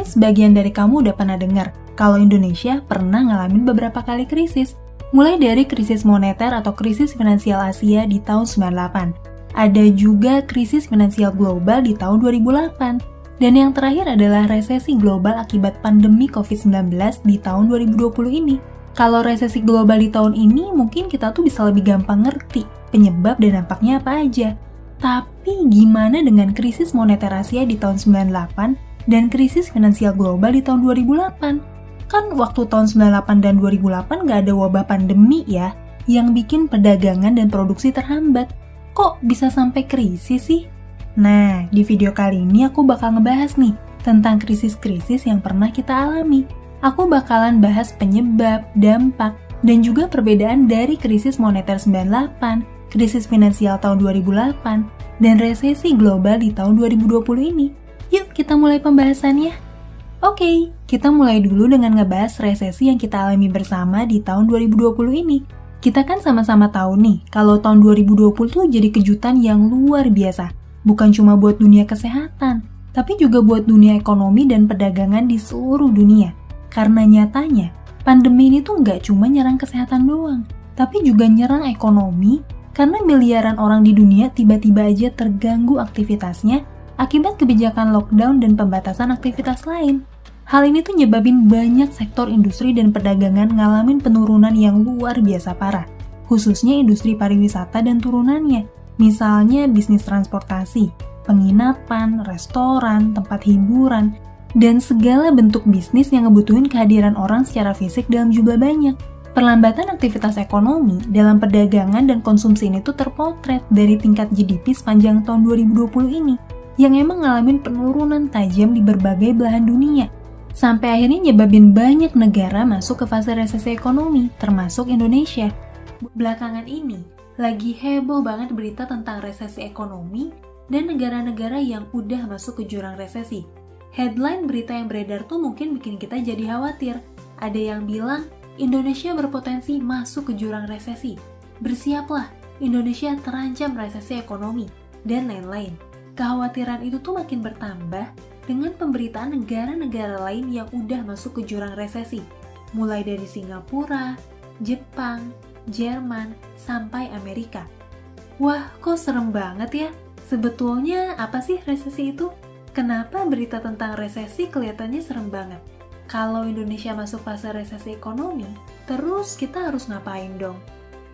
Mungkin sebagian dari kamu udah pernah dengar kalau Indonesia pernah ngalamin beberapa kali krisis. Mulai dari krisis moneter atau krisis finansial Asia di tahun 98. Ada juga krisis finansial global di tahun 2008. Dan yang terakhir adalah resesi global akibat pandemi COVID-19 di tahun 2020 ini. Kalau resesi global di tahun ini, mungkin kita tuh bisa lebih gampang ngerti penyebab dan dampaknya apa aja. Tapi gimana dengan krisis moneter Asia di tahun 98 dan krisis finansial global di tahun 2008? Kan waktu tahun 98 dan 2008 nggak ada wabah pandemi ya, yang bikin perdagangan dan produksi terhambat. Kok bisa sampai krisis sih? Nah, di video kali ini aku bakal ngebahas nih tentang krisis-krisis yang pernah kita alami. Aku bakalan bahas penyebab, dampak, dan juga perbedaan dari krisis moneter 98, krisis finansial tahun 2008, dan resesi global di tahun 2020 ini. Yuk kita mulai pembahasannya. Oke, kita mulai dulu dengan ngebahas resesi yang kita alami bersama di tahun 2020 ini. Kita kan sama-sama tahu nih, kalau tahun 2020 tuh jadi kejutan yang luar biasa. Bukan cuma buat dunia kesehatan, tapi juga buat dunia ekonomi dan perdagangan di seluruh dunia. Karena nyatanya, pandemi ini tuh nggak cuma nyerang kesehatan doang, tapi juga nyerang ekonomi karena miliaran orang di dunia tiba-tiba aja terganggu aktivitasnya akibat kebijakan lockdown dan pembatasan aktivitas lain. Hal ini tuh nyebabin banyak sektor industri dan perdagangan ngalamin penurunan yang luar biasa parah, khususnya industri pariwisata dan turunannya, misalnya bisnis transportasi, penginapan, restoran, tempat hiburan, dan segala bentuk bisnis yang ngebutuhin kehadiran orang secara fisik dalam jumlah banyak. Perlambatan aktivitas ekonomi dalam perdagangan dan konsumsi ini tuh terpotret dari tingkat GDP sepanjang tahun 2020 ini, yang emang ngalamin penurunan tajam di berbagai belahan dunia, sampai akhirnya nyebabin banyak negara masuk ke fase resesi ekonomi, termasuk Indonesia. Belakangan ini, lagi heboh banget berita tentang resesi ekonomi dan negara-negara yang udah masuk ke jurang resesi. Headline berita yang beredar tuh mungkin bikin kita jadi khawatir. Ada yang bilang, Indonesia berpotensi masuk ke jurang resesi. Bersiaplah, Indonesia terancam resesi ekonomi, dan lain-lain. Kekhawatiran itu tuh makin bertambah dengan pemberitaan negara-negara lain yang udah masuk ke jurang resesi. Mulai dari Singapura, Jepang, Jerman, sampai Amerika. Wah, kok serem banget ya? Sebetulnya apa sih resesi itu? Kenapa berita tentang resesi kelihatannya serem banget? Kalau Indonesia masuk fase resesi ekonomi, terus kita harus ngapain dong?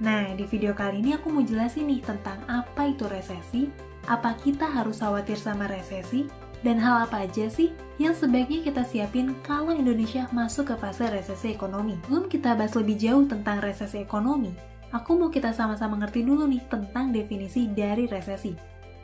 Nah, di video kali ini aku mau jelasin nih tentang apa itu resesi, apa kita harus khawatir sama resesi, dan hal apa aja sih yang sebaiknya kita siapin kalau Indonesia masuk ke fase resesi ekonomi. Sebelum kita bahas lebih jauh tentang resesi ekonomi, aku mau kita sama-sama ngerti dulu nih tentang definisi dari resesi.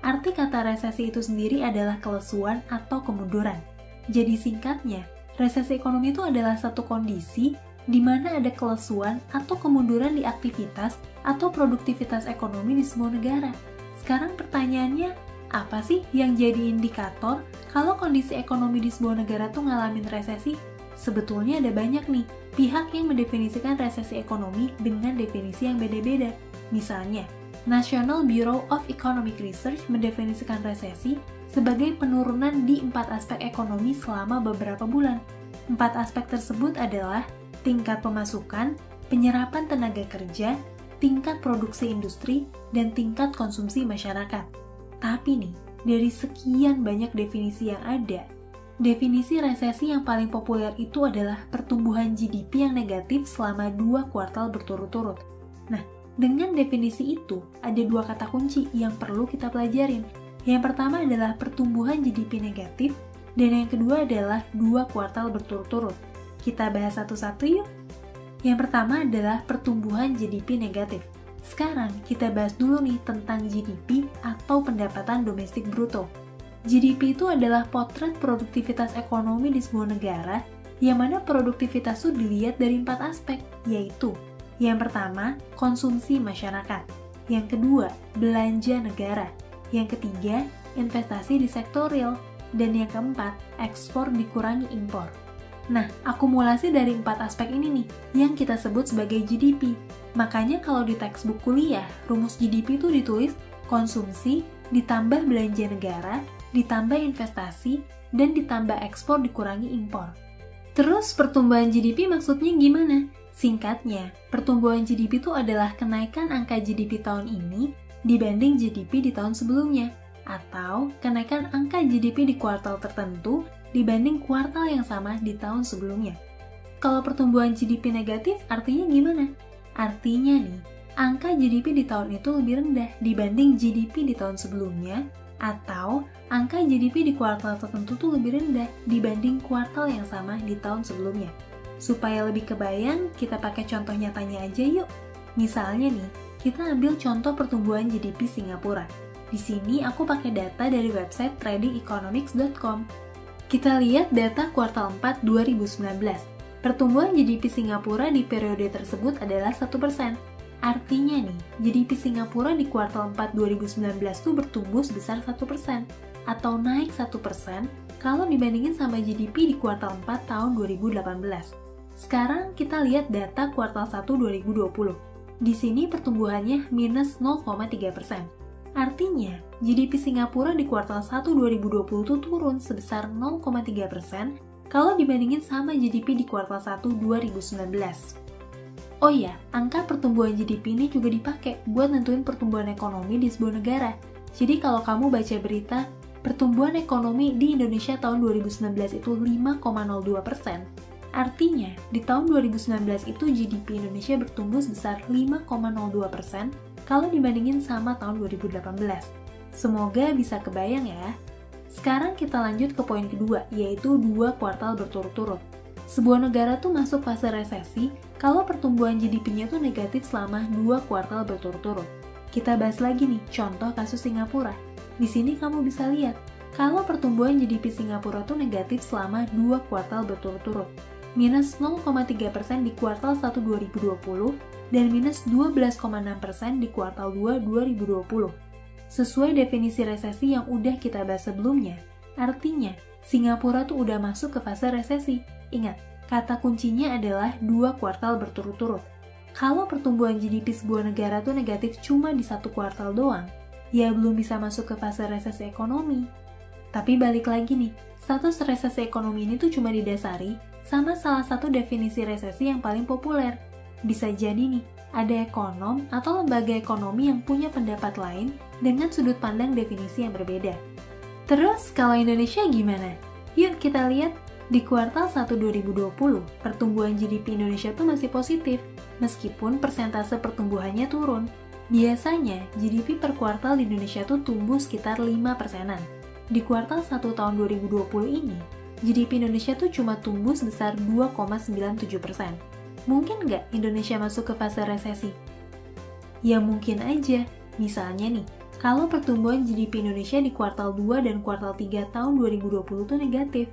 Arti kata resesi itu sendiri adalah kelesuan atau kemunduran. Jadi singkatnya, resesi ekonomi itu adalah satu kondisi di mana ada kelesuan atau kemunduran di aktivitas atau produktivitas ekonomi di semua negara. Sekarang pertanyaannya, apa sih yang jadi indikator kalau kondisi ekonomi di sebuah negara tuh ngalamin resesi? Sebetulnya ada banyak nih pihak yang mendefinisikan resesi ekonomi dengan definisi yang beda-beda. Misalnya, National Bureau of Economic Research mendefinisikan resesi sebagai penurunan di 4 aspek ekonomi selama beberapa bulan. 4 aspek tersebut adalah tingkat pemasukan, penyerapan tenaga kerja, tingkat produksi industri, dan tingkat konsumsi masyarakat. Tapi nih, dari sekian banyak definisi yang ada, definisi resesi yang paling populer itu adalah pertumbuhan GDP yang negatif selama 2 kuartal berturut-turut. Nah, dengan definisi itu, ada 2 kata kunci yang perlu kita pelajarin. Yang pertama adalah pertumbuhan GDP negatif, dan yang kedua adalah 2 kuartal berturut-turut. Kita bahas satu-satu yuk. Yang pertama adalah pertumbuhan GDP negatif. Sekarang kita bahas dulu nih tentang GDP atau pendapatan domestik bruto. GDP itu adalah potret produktivitas ekonomi di sebuah negara, yang mana produktivitas itu dilihat dari 4 aspek, yaitu yang pertama, konsumsi masyarakat. Yang kedua, belanja negara. Yang ketiga, investasi di sektor real. Dan yang keempat, ekspor dikurangi impor. Nah, akumulasi dari 4 aspek ini nih, yang kita sebut sebagai GDP. Makanya kalau di textbook kuliah, rumus GDP itu ditulis konsumsi ditambah belanja negara ditambah investasi, dan ditambah ekspor dikurangi impor. Terus pertumbuhan GDP maksudnya gimana? Singkatnya, pertumbuhan GDP itu adalah kenaikan angka GDP tahun ini dibanding GDP di tahun sebelumnya, atau kenaikan angka GDP di kuartal tertentu dibanding kuartal yang sama di tahun sebelumnya. Kalau pertumbuhan GDP negatif artinya gimana? Artinya nih, angka GDP di tahun itu lebih rendah dibanding GDP di tahun sebelumnya, atau angka GDP di kuartal tertentu tuh lebih rendah dibanding kuartal yang sama di tahun sebelumnya. Supaya lebih kebayang, kita pakai contoh nyatanya aja yuk. Misalnya nih, kita ambil contoh pertumbuhan GDP Singapura. Di sini aku pakai data dari website tradingeconomics.com. Kita lihat data kuartal 4 2019. Pertumbuhan GDP Singapura di periode tersebut adalah 1%. Artinya nih, GDP Singapura di kuartal 4 2019 tuh bertumbuh sebesar 1%, atau naik 1% kalau dibandingin sama GDP di kuartal 4 tahun 2018. Sekarang kita lihat data kuartal 1 2020. Di sini pertumbuhannya minus 0,3%. Artinya, GDP Singapura di kuartal 1 2020 itu turun sebesar 0,3% kalau dibandingin sama GDP di kuartal 1 2019. Oh iya, angka pertumbuhan GDP ini juga dipakai buat nentuin pertumbuhan ekonomi di sebuah negara. Jadi kalau kamu baca berita, pertumbuhan ekonomi di Indonesia tahun 2019 itu 5,02%. Artinya, di tahun 2019 itu GDP Indonesia bertumbuh sebesar 5,02% kalau dibandingin sama tahun 2018. Semoga bisa kebayang ya. Sekarang kita lanjut ke poin kedua, yaitu 2 kuartal berturut-turut. Sebuah negara tuh masuk fase resesi kalau pertumbuhan GDP-nya tuh negatif selama 2 kuartal berturut-turut. Kita bahas lagi nih, contoh kasus Singapura. Di sini kamu bisa lihat, kalau pertumbuhan GDP Singapura tuh negatif selama 2 kuartal berturut-turut. Minus 0,3% di kuartal 1 2020 dan minus 12,6% di kuartal 2 2020. Sesuai definisi resesi yang udah kita bahas sebelumnya, artinya Singapura tuh udah masuk ke fase resesi. Ingat, kata kuncinya adalah 2 kuartal berturut-turut. Kalau pertumbuhan GDP sebuah negara tuh negatif cuma di 1 kuartal doang, ya belum bisa masuk ke fase resesi ekonomi. Tapi balik lagi nih, status resesi ekonomi ini tuh cuma didasari sama salah satu definisi resesi yang paling populer. Bisa jadi nih, ada ekonom atau lembaga ekonomi yang punya pendapat lain dengan sudut pandang definisi yang berbeda. Terus, kalau Indonesia gimana? Yuk kita lihat, di kuartal 1 2020, pertumbuhan GDP Indonesia tuh masih positif, meskipun persentase pertumbuhannya turun. Biasanya, GDP per kuartal di Indonesia tuh tumbuh sekitar 5%. Di kuartal 1 tahun 2020 ini, GDP Indonesia tuh cuma tumbuh sebesar 2,97%. Mungkin nggak Indonesia masuk ke fase resesi? Ya mungkin aja. Misalnya nih, kalau pertumbuhan GDP Indonesia di kuartal 2 dan kuartal 3 tahun 2020 tuh negatif.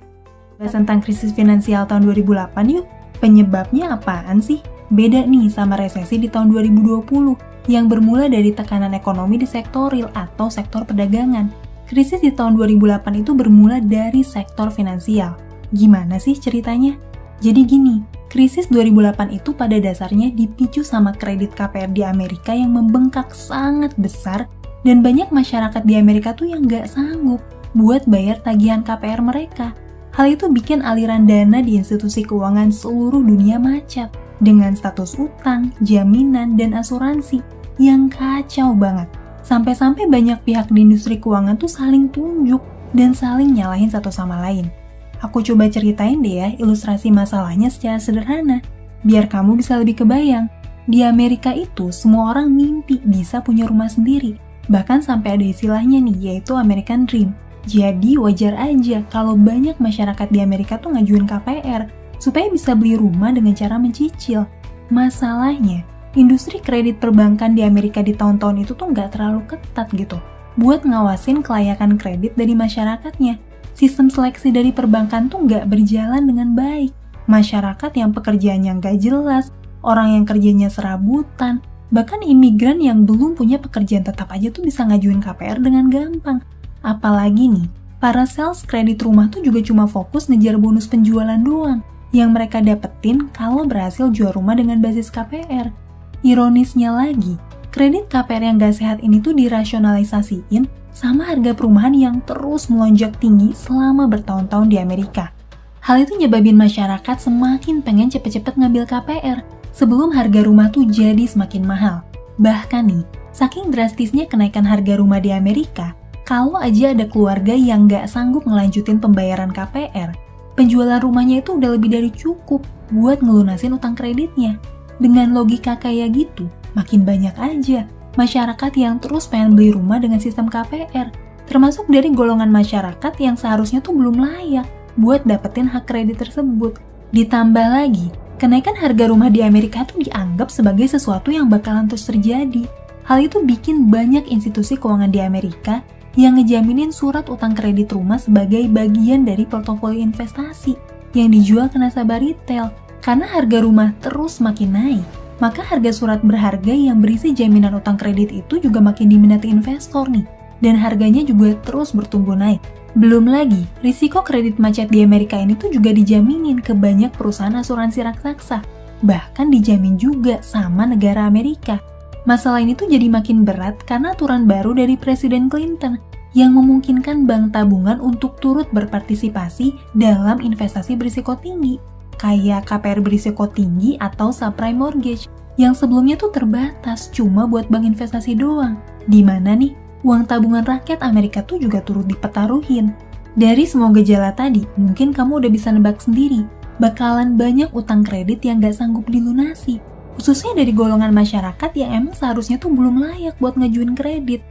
Bahas tentang krisis finansial tahun 2008 yuk. Penyebabnya apaan sih? Beda nih sama resesi di tahun 2020 yang bermula dari tekanan ekonomi di sektor real atau sektor perdagangan. Krisis di tahun 2008 itu bermula dari sektor finansial. Gimana sih ceritanya? Jadi gini, krisis 2008 itu pada dasarnya dipicu sama kredit KPR di Amerika yang membengkak sangat besar dan banyak masyarakat di Amerika tuh yang nggak sanggup buat bayar tagihan KPR mereka. Hal itu bikin aliran dana di institusi keuangan seluruh dunia macet dengan status utang, jaminan, dan asuransi yang kacau banget. Sampai-sampai banyak pihak di industri keuangan tuh saling tunjuk dan saling nyalahin satu sama lain. Aku coba ceritain deh ya ilustrasi masalahnya secara sederhana, biar kamu bisa lebih kebayang. Di Amerika itu, semua orang mimpi bisa punya rumah sendiri. Bahkan sampai ada istilahnya nih, yaitu American Dream. Jadi wajar aja kalau banyak masyarakat di Amerika tuh ngajuin KPR, supaya bisa beli rumah dengan cara mencicil. Masalahnya, industri kredit perbankan di Amerika di tahun-tahun itu tuh nggak terlalu ketat gitu buat ngawasin kelayakan kredit dari masyarakatnya. Sistem seleksi dari perbankan tuh nggak berjalan dengan baik. Masyarakat yang pekerjaannya nggak jelas, orang yang kerjanya serabutan, bahkan imigran yang belum punya pekerjaan tetap aja tuh bisa ngajuin KPR dengan gampang. Apalagi nih, para sales kredit rumah tuh juga cuma fokus ngejar bonus penjualan doang yang mereka dapetin kalau berhasil jual rumah dengan basis KPR. Ironisnya lagi, kredit KPR yang gak sehat ini tuh dirasionalisasiin sama harga perumahan yang terus melonjak tinggi selama bertahun-tahun di Amerika. Hal itu nyebabin masyarakat semakin pengen cepet-cepet ngambil KPR sebelum harga rumah tuh jadi semakin mahal. Bahkan nih, saking drastisnya kenaikan harga rumah di Amerika, kalau aja ada keluarga yang gak sanggup ngelanjutin pembayaran KPR, penjualan rumahnya itu udah lebih dari cukup buat ngelunasin utang kreditnya. Dengan logika kayak gitu, makin banyak aja masyarakat yang terus pengen beli rumah dengan sistem KPR, termasuk dari golongan masyarakat yang seharusnya tuh belum layak buat dapetin hak kredit tersebut. Ditambah lagi, kenaikan harga rumah di Amerika tuh dianggap sebagai sesuatu yang bakalan terus terjadi. Hal itu bikin banyak institusi keuangan di Amerika yang ngejaminin surat utang kredit rumah sebagai bagian dari portofolio investasi yang dijual ke nasabah retail. Karena harga rumah terus makin naik, maka harga surat berharga yang berisi jaminan utang kredit itu juga makin diminati investor nih, dan harganya juga terus bertumbuh naik. Belum lagi, risiko kredit macet di Amerika ini tuh juga dijaminin ke banyak perusahaan asuransi raksasa, bahkan dijamin juga sama negara Amerika. Masalah ini tuh jadi makin berat karena aturan baru dari Presiden Clinton yang memungkinkan bank tabungan untuk turut berpartisipasi dalam investasi berisiko tinggi, kayak KPR berisiko tinggi atau subprime mortgage, yang sebelumnya tuh terbatas cuma buat bank investasi doang. Dimana nih, uang tabungan rakyat Amerika tuh juga turut dipertaruhin. Dari semua gejala tadi, mungkin kamu udah bisa nebak sendiri, bakalan banyak utang kredit yang gak sanggup dilunasi, khususnya dari golongan masyarakat yang emang seharusnya tuh belum layak buat ngajuin kredit.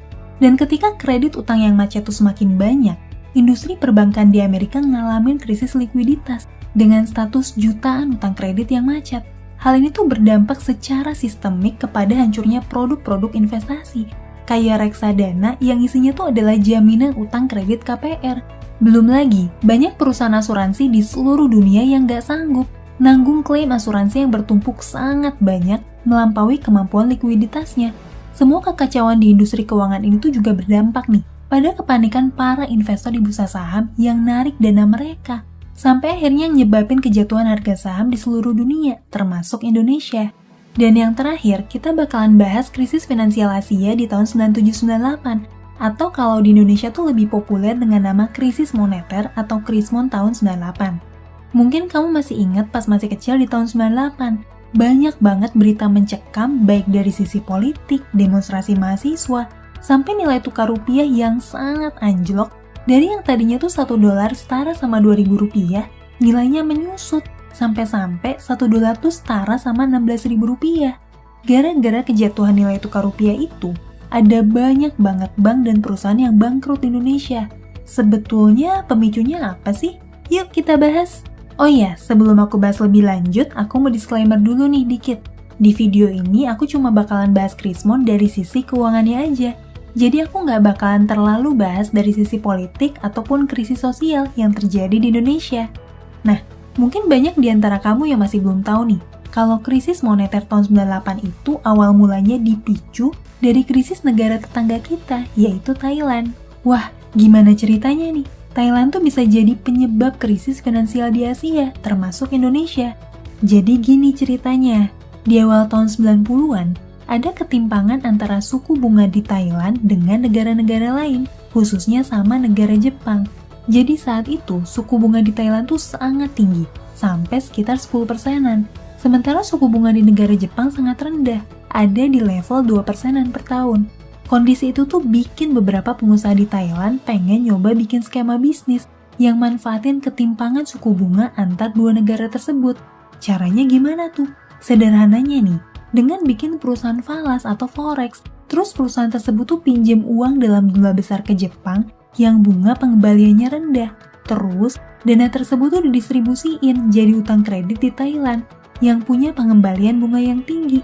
Dan ketika kredit utang yang macet tuh semakin banyak, industri perbankan di Amerika ngalamin krisis likuiditas dengan status jutaan utang kredit yang macet. Hal ini tuh berdampak secara sistemik kepada hancurnya produk-produk investasi, kayak reksadana yang isinya tuh adalah jaminan utang kredit KPR. Belum lagi, banyak perusahaan asuransi di seluruh dunia yang gak sanggup nanggung klaim asuransi yang bertumpuk sangat banyak melampaui kemampuan likuiditasnya. Semua kekacauan di industri keuangan ini tuh juga berdampak nih pada kepanikan para investor di bursa saham yang narik dana mereka, sampai akhirnya nyebabin kejatuhan harga saham di seluruh dunia, termasuk Indonesia. Dan yang terakhir, kita bakalan bahas krisis finansial Asia di tahun 97-98, atau kalau di Indonesia tuh lebih populer dengan nama krisis moneter atau Krismon tahun 98. Mungkin kamu masih ingat pas masih kecil di tahun 98, banyak banget berita mencekam baik dari sisi politik, demonstrasi mahasiswa, sampai nilai tukar rupiah yang sangat anjlok. Dari yang tadinya tuh $1 setara sama Rp2.000, nilainya menyusut sampai-sampai $1 tuh setara sama Rp16.000. Gara-gara kejatuhan nilai tukar rupiah itu, ada banyak banget bank dan perusahaan yang bangkrut di Indonesia. Sebetulnya pemicunya apa sih? Yuk kita bahas. Oh iya, sebelum aku bahas lebih lanjut, aku mau disclaimer dulu nih dikit. Di video ini aku cuma bakalan bahas Krismon dari sisi keuangannya aja. Jadi aku nggak bakalan terlalu bahas dari sisi politik ataupun krisis sosial yang terjadi di Indonesia. Nah, mungkin banyak di antara kamu yang masih belum tahu nih, kalau krisis moneter tahun 98 itu awal mulanya dipicu dari krisis negara tetangga kita, yaitu Thailand. Wah, gimana ceritanya nih? Thailand tuh bisa jadi penyebab krisis finansial di Asia, termasuk Indonesia. Jadi gini ceritanya, di awal tahun 90-an, ada ketimpangan antara suku bunga di Thailand dengan negara-negara lain, khususnya sama negara Jepang. Jadi saat itu, suku bunga di Thailand tuh sangat tinggi, sampai sekitar 10%-an. Sementara suku bunga di negara Jepang sangat rendah, ada di level 2%-an per tahun. Kondisi itu tuh bikin beberapa pengusaha di Thailand pengen nyoba bikin skema bisnis yang manfaatin ketimpangan suku bunga antar dua negara tersebut. Caranya gimana tuh? Sederhananya nih, dengan bikin perusahaan falas atau forex, terus perusahaan tersebut tuh pinjam uang dalam jumlah besar ke Jepang yang bunga pengembaliannya rendah. Terus, dana tersebut tuh didistribusiin jadi utang kredit di Thailand yang punya pengembalian bunga yang tinggi.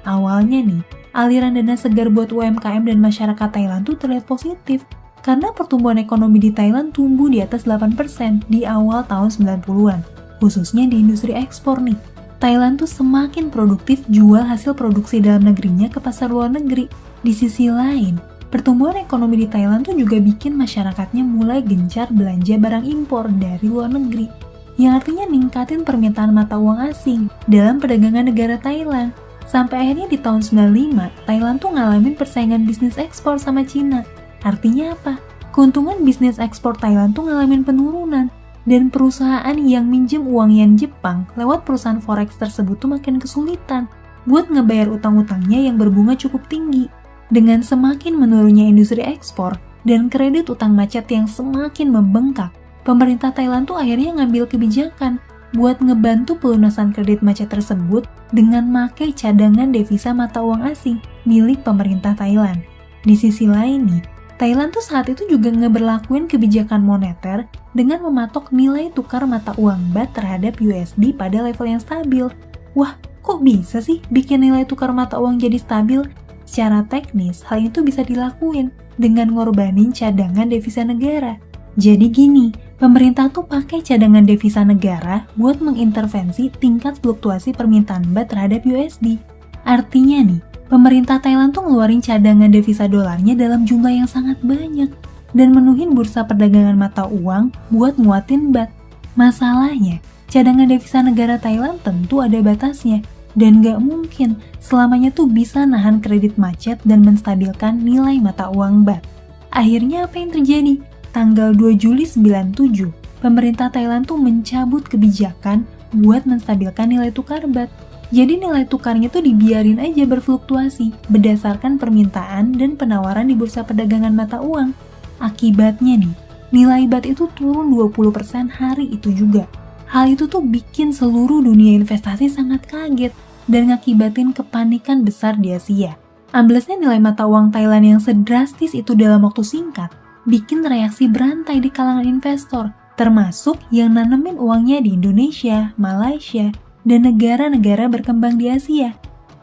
Awalnya nih, aliran dana segar buat UMKM dan masyarakat Thailand tuh terlihat positif karena pertumbuhan ekonomi di Thailand tumbuh di atas 8% di awal tahun 90-an, khususnya di industri ekspor nih. Thailand tuh semakin produktif jual hasil produksi dalam negerinya ke pasar luar negeri. Di sisi lain, pertumbuhan ekonomi di Thailand tuh juga bikin masyarakatnya mulai gencar belanja barang impor dari luar negeri, yang artinya ningkatin permintaan mata uang asing dalam perdagangan negara Thailand. Sampai akhirnya di tahun 95, Thailand tuh ngalamin persaingan bisnis ekspor sama Cina. Artinya apa? Keuntungan bisnis ekspor Thailand tuh ngalamin penurunan, dan perusahaan yang minjem uang yen Jepang lewat perusahaan forex tersebut tuh makin kesulitan buat ngebayar utang-utangnya yang berbunga cukup tinggi. Dengan semakin menurunnya industri ekspor dan kredit utang macet yang semakin membengkak, pemerintah Thailand tuh akhirnya ngambil kebijakan buat ngebantu pelunasan kredit macet tersebut dengan makai cadangan devisa mata uang asing milik pemerintah Thailand. Di sisi lain nih, Thailand tuh saat itu juga ngeberlakuin kebijakan moneter dengan mematok nilai tukar mata uang baht terhadap USD pada level yang stabil. Wah, kok bisa sih bikin nilai tukar mata uang jadi stabil? Secara teknis, hal itu bisa dilakuin dengan ngorbanin cadangan devisa negara. Jadi gini, pemerintah tuh pakai cadangan devisa negara buat mengintervensi tingkat fluktuasi permintaan baht terhadap USD. Artinya nih, pemerintah Thailand tuh ngeluarin cadangan devisa dolarnya dalam jumlah yang sangat banyak dan menuhin bursa perdagangan mata uang buat muatin baht. Masalahnya, cadangan devisa negara Thailand tentu ada batasnya dan gak mungkin selamanya tuh bisa nahan kredit macet dan menstabilkan nilai mata uang baht. Akhirnya apa yang terjadi? Tanggal 2 Juli 97, pemerintah Thailand tuh mencabut kebijakan buat menstabilkan nilai tukar baht. Jadi nilai tukarnya tuh dibiarin aja berfluktuasi berdasarkan permintaan dan penawaran di bursa perdagangan mata uang. Akibatnya nih, nilai baht itu turun 20% hari itu juga. Hal itu tuh bikin seluruh dunia investasi sangat kaget dan ngakibatin kepanikan besar di Asia. Amblesnya nilai mata uang Thailand yang sedrastis itu dalam waktu singkat bikin reaksi berantai di kalangan investor, termasuk yang nanemin uangnya di Indonesia, Malaysia, dan negara-negara berkembang di Asia.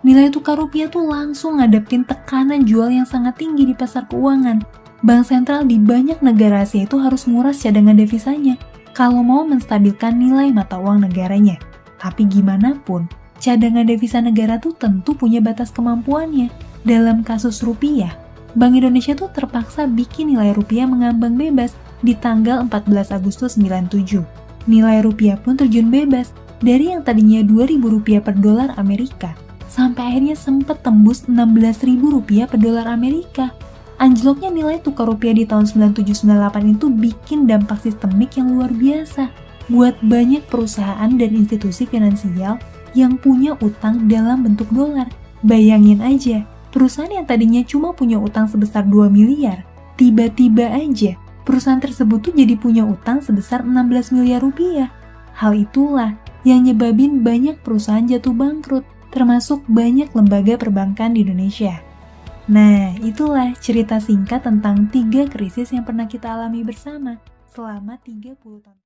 Nilai tukar rupiah tuh langsung ngadepin tekanan jual yang sangat tinggi di pasar keuangan. Bank sentral di banyak negara Asia itu harus nguras cadangan devisanya kalau mau menstabilkan nilai mata uang negaranya. Tapi gimana pun, cadangan devisa negara tuh tentu punya batas kemampuannya. Dalam kasus rupiah, Bank Indonesia tuh terpaksa bikin nilai rupiah mengambang bebas di tanggal 14 Agustus 97. Nilai rupiah pun terjun bebas dari yang tadinya Rp2.000 per dolar Amerika sampai akhirnya sempat tembus Rp16.000 per dolar Amerika. Anjloknya nilai tukar rupiah di tahun 97-98 itu bikin dampak sistemik yang luar biasa buat banyak perusahaan dan institusi finansial yang punya utang dalam bentuk dolar. Bayangin aja, perusahaan yang tadinya cuma punya utang sebesar 2 miliar, tiba-tiba aja perusahaan tersebut tuh jadi punya utang sebesar 16 miliar rupiah. Hal itulah yang nyebabin banyak perusahaan jatuh bangkrut, termasuk banyak lembaga perbankan di Indonesia. Nah, itulah cerita singkat tentang 3 krisis yang pernah kita alami bersama selama 30 tahun.